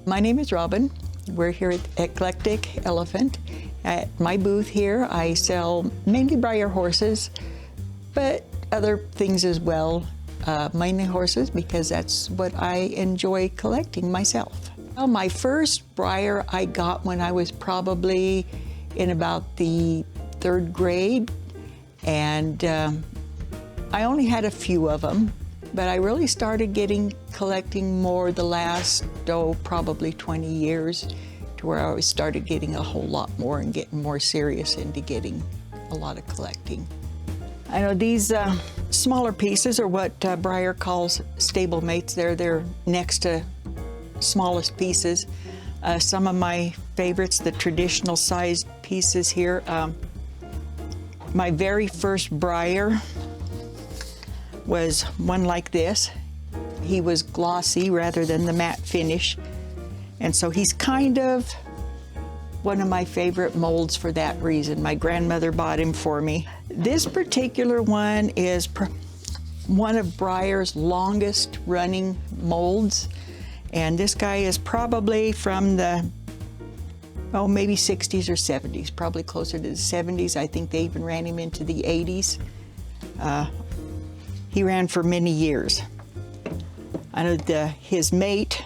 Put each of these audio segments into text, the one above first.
My name is Robyn. We're here at Eclectic Elephant. At my booth here, I sell mainly Breyer horses, but other things as well. Mainly horses because that's what I enjoy collecting myself. Well, my first Breyer I got when I was probably in about the 3rd grade, and I only had a few of them, but I really started collecting more the last, probably 20 years, to where I started getting a whole lot more and getting more serious into getting a lot of collecting. I know these smaller pieces are what Breyer calls stablemates. They're their next to smallest pieces. Some of my favorites, the traditional sized pieces here. My very first Breyer was one like this. He was glossy rather than the matte finish. And so he's kind of one of my favorite molds for that reason. My grandmother bought him for me. This particular one is one of Breyer's longest running molds. And this guy is probably from the, maybe 60s or 70s, probably closer to the 70s. I think they even ran him into the 80s. He ran for many years. I know his mate,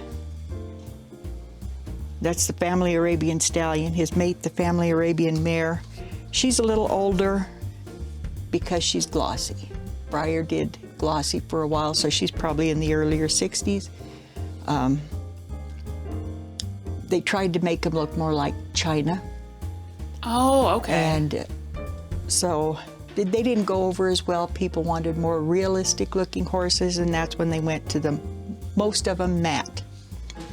that's the family Arabian stallion. His mate, the family Arabian mare, she's a little older because she's glossy. Breyer did glossy for a while, so she's probably in the earlier 60s. They tried to make him look more like China. Oh, okay. And so they didn't go over as well. People wanted more realistic looking horses, and that's when they went to most of them matte.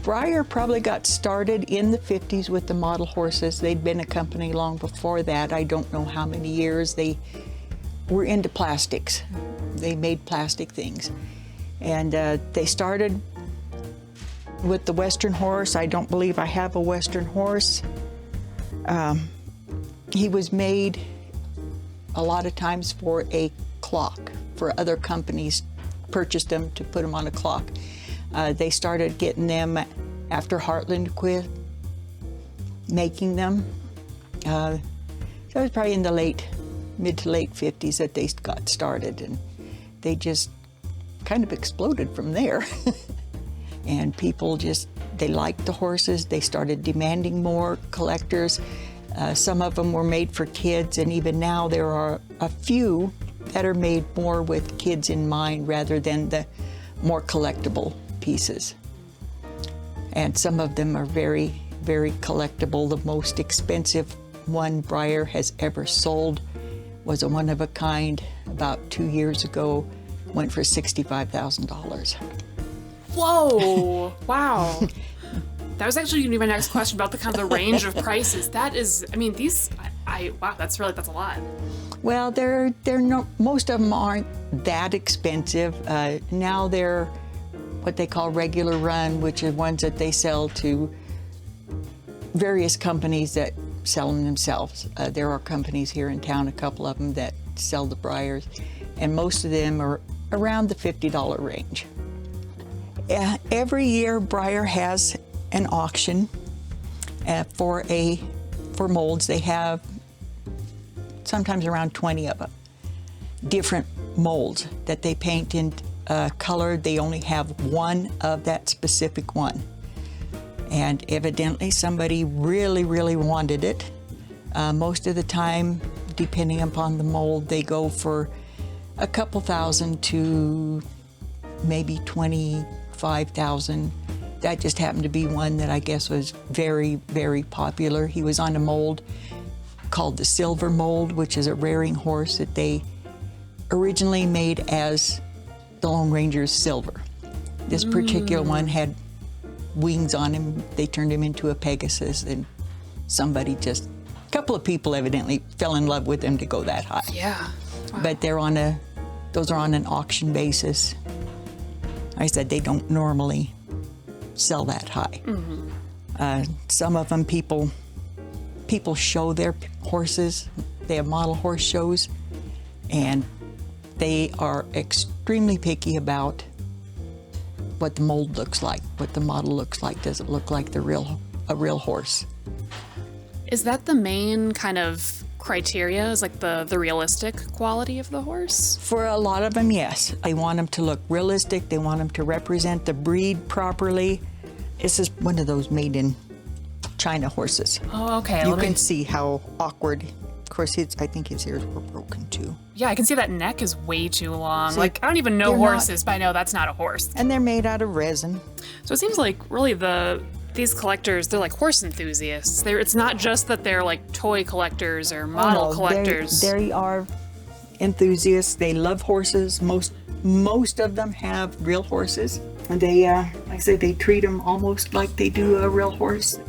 Breyer probably got started in the 50s with the model horses. They'd been a company long before that. I don't know how many years. They were into plastics. They made plastic things. And they started with the Western horse. I don't believe I have a Western horse. He was made a lot of times for a clock, for other companies purchased them to put them on a clock. They started getting them after Heartland quit making them. So it was probably in the mid to late 50s that they got started, and they just kind of exploded from there. And people they liked the horses. They started demanding more collectors. Some of them were made for kids, and even now there are a few that are made more with kids in mind rather than the more collectible pieces. And some of them are very, very collectible. The most expensive one Breyer has ever sold was a one-of-a-kind about 2 years ago, went for $65,000. Whoa, wow. That was actually going to be my next question about the range of prices. That is, I mean, wow, that's a lot. Well, most of them aren't that expensive. Now they're what they call regular run, which are ones that they sell to various companies that sell them themselves. There are companies here in town, a couple of them, that sell the Breyers, and most of them are around the $50 range. Every year, Breyer has an auction for molds. They have sometimes around 20 of them, different molds that they paint in color. They only have one of that specific one. And evidently somebody really, really wanted it. Most of the time, depending upon the mold, they go for a couple thousand to maybe 25,000. That just happened to be one that I guess was very, very popular. He was on a mold called the silver mold, which is a rearing horse that they originally made as the Lone Ranger's silver. This particular one had wings on him. They turned him into a Pegasus, and a couple of people evidently fell in love with him to go that high. Yeah. Wow. But those are on an auction basis. I said they don't normally sell that high. Mm-hmm. Some of them people show their horses. They have model horse shows, and they are extremely picky about what the mold looks like, what the model looks like. Does it look like a real horse? Is that the main kind of criteria, is like the realistic quality of the horse? For a lot of them, yes. They want them to look realistic. They want them to represent the breed properly. This is one of those made in China horses. Oh, okay. You can see how awkward. Of course, I think his ears were broken too. Yeah, I can see that neck is way too long. See, like, I don't even know they're horses, but I know that's not a horse. And they're made out of resin. So it seems like really these collectors, they're like horse enthusiasts. It's not just that they're like toy collectors or model collectors. They are enthusiasts. They love horses. Most of them have real horses. And they, like I say, they treat them almost like they do a real horse.